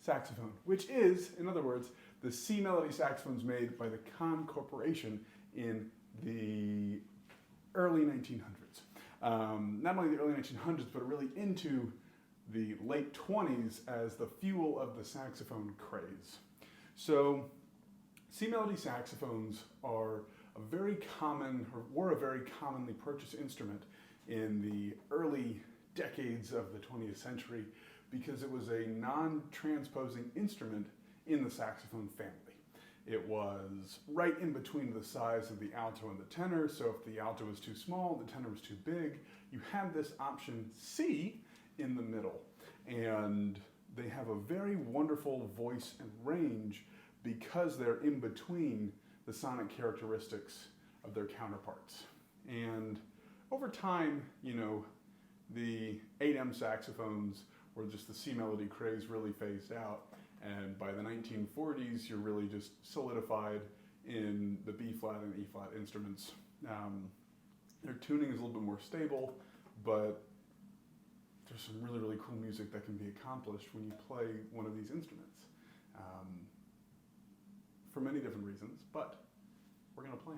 saxophone, which is, in other words, the C melody saxophones made by the CONN Corporation in the early 1900s. Not only the early 1900s, but really into the late 20s as the fuel of the saxophone craze. So C melody saxophones are a very common, or were a very commonly purchased instrument in the early decades of the 20th century because it was a non-transposing instrument in the saxophone family. It was right in between the size of the alto and the tenor, so if the alto was too small, the tenor was too big, you had this option C in the middle. And they have a very wonderful voice and range because they're in between the sonic characteristics of their counterparts. And over time, you know, the 8M saxophones where just the C melody craze really phased out. And by the 1940s, you're really just solidified in the B flat and E flat instruments. Their tuning is a little bit more stable, but there's some really, really cool music that can be accomplished when you play one of these instruments. For many different reasons, but we're going to play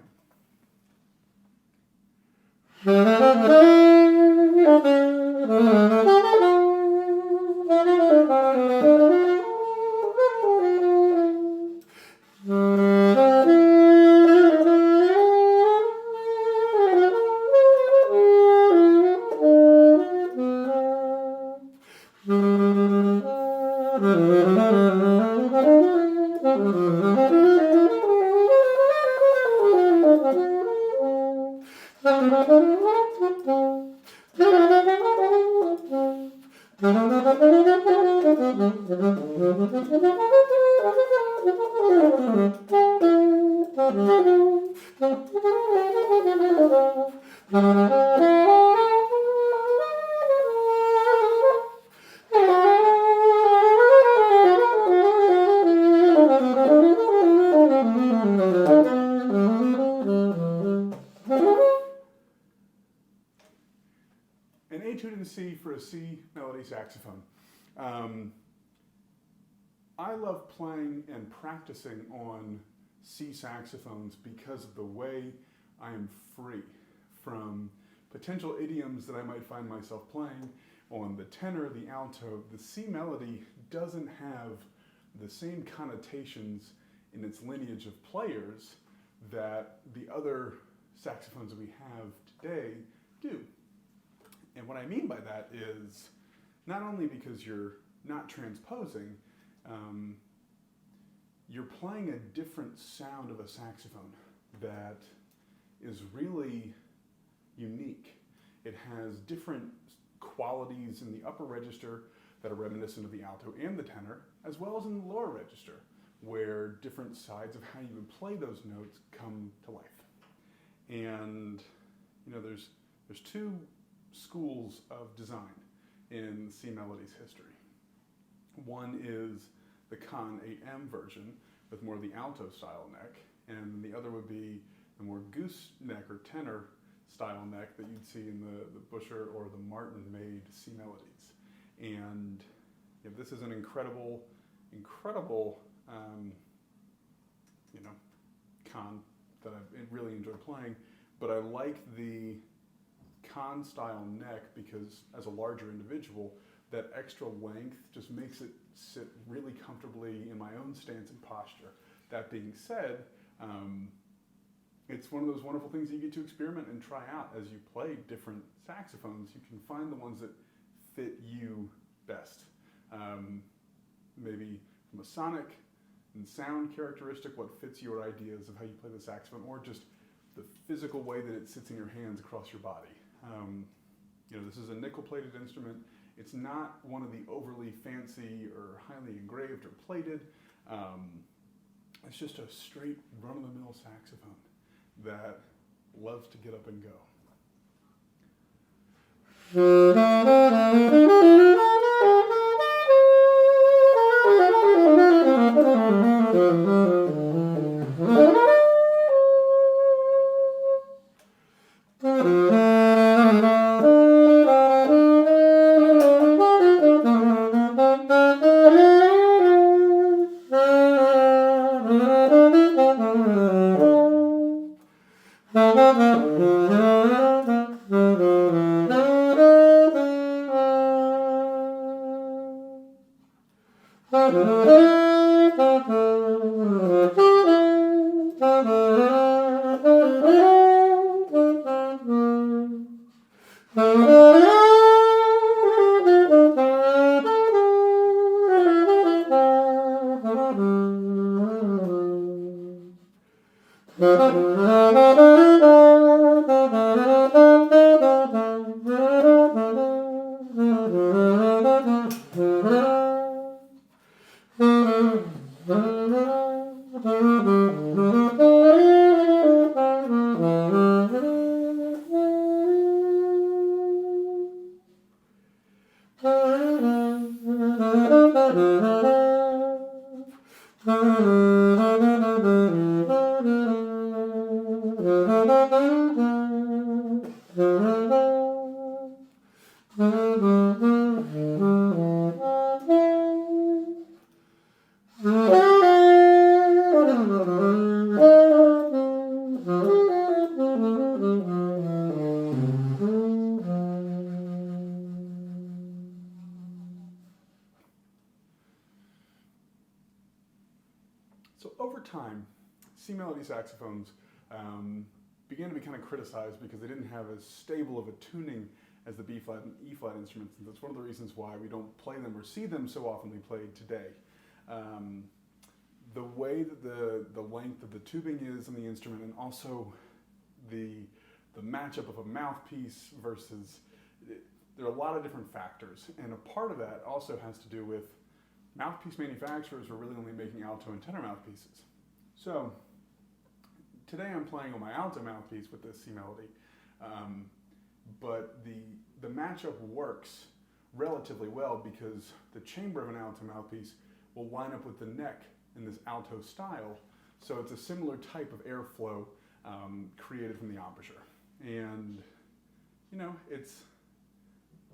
an etude in C for a C melody saxophone. I love playing and practicing on C saxophones because of the way I am free from potential idioms that I might find myself playing on the tenor, the alto. The C melody doesn't have the same connotations in its lineage of players that the other saxophones that we have today do. And what I mean by that is not only because you're not transposing, you're playing a different sound of a saxophone that is really unique. It has different qualities in the upper register that are reminiscent of the alto and the tenor, as well as in the lower register, where different sides of how you would play those notes come to life. And you know, there's two schools of design in C melody's history. One is the CONN 8M version with more of the alto style neck, and the other would be the more goose neck or tenor style neck that you'd see in the Busher or the Martin made C melodies. And you know, this is an incredible you know, CONN that I really enjoy playing, but I like the CONN style neck because as a larger individual, that extra length just makes it sit really comfortably in my own stance and posture. That being said, it's one of those wonderful things you get to experiment and try out as you play different saxophones. You can find the ones that fit you best. Maybe from a sonic and sound characteristic, what fits your ideas of how you play the saxophone, or just the physical way that it sits in your hands across your body. You know, this is a nickel-plated instrument. It's not one of the overly fancy or highly engraved or plated. It's just a straight run-of-the-mill saxophone that loves to get up and go. So over time, C melody saxophones began to be kind of criticized because they didn't have as stable of a tuning as the B flat and E flat instruments, and that's one of the reasons why we don't play them or see them so often played today. The way that the length of the tubing is in the instrument, and also the matchup of a mouthpiece versus, there are a lot of different factors, and a part of that also has to do with mouthpiece manufacturers were really only making alto and tenor mouthpieces. So today I'm playing on my alto mouthpiece with this C melody, but the matchup works relatively well because the chamber of an alto mouthpiece will line up with the neck in this alto style, so it's a similar type of airflow created from the embouchure. And you know, it's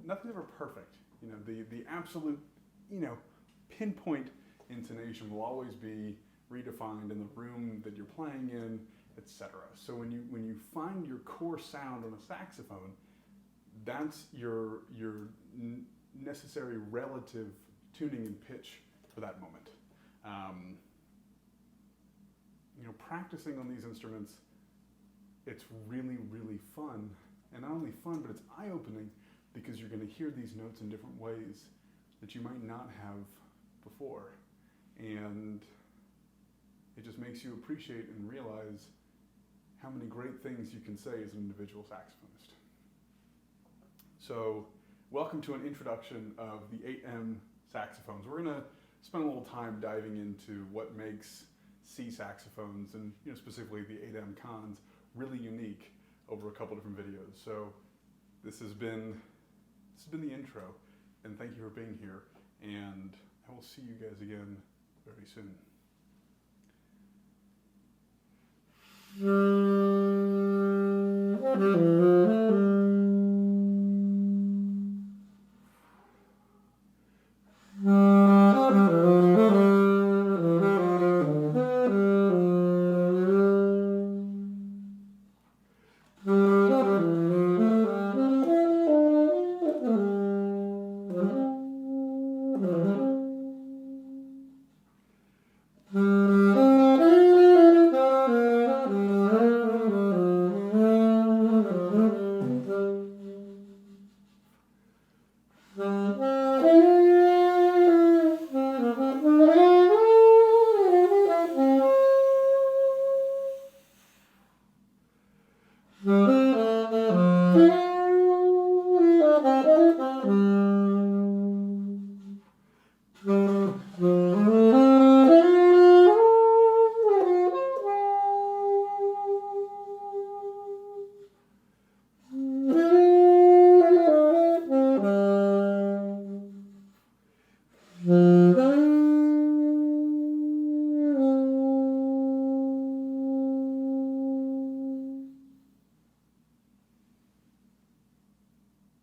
nothing's ever perfect. You know, the absolute, you know, pinpoint intonation will always be redefined in the room that you're playing in, etc. So when you find your core sound on a saxophone, that's your necessary relative tuning and pitch for that moment. You know, practicing on these instruments, it's really, really fun. And not only fun, but it's eye-opening because you're going to hear these notes in different ways that you might not have before. And it just makes you appreciate and realize how many great things you can say as an individual saxophonist. So, welcome to an introduction of the 8M saxophones. We're going to spend a little time diving into what makes C saxophones, and you know, specifically the 8M CONNs, really unique over a couple different videos. So this has been the intro, and thank you for being here, and I will see you guys again very soon.